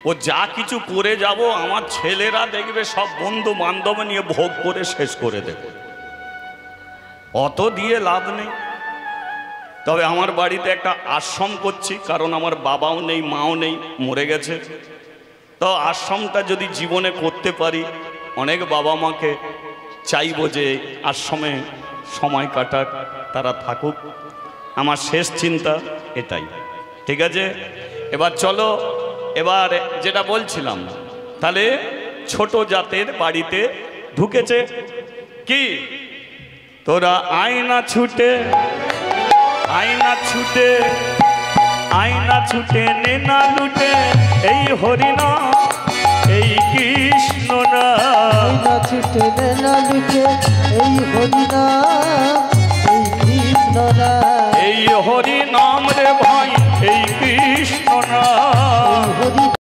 ও যা কিছু করে যাব আমার ছেলেরা দেখবে সব বন্ধু বান্ধব নিয়ে ভোগ করে শেষ করে দেবে, অত দিয়ে লাভ নেই। তবে আমার বাড়িতে একটা আশ্রম করছি, কারণ আমার বাবাও নেই মাও নেই, মরে গেছে। তো আশ্রমটা যদি জীবনে করতে পারি, অনেক বাবা মাকে চাইবো যে আশ্রমে সময় কাটাক, তারা থাকুক। আমার শেষ চিন্তা এটাই। ঠিক আছে, এবার চলো, এবার যেটা বলছিলাম, তাহলে ছোট জাতের বাড়িতে ঢুকেছে কি, তোরা আয়না ছুটে আয়না ছুটে আয়না ছুটে নে না লুটে, এই হরিনা এই কৃষ্ণ না, আয়না ছুটে নে না লুটে, এই হরিনা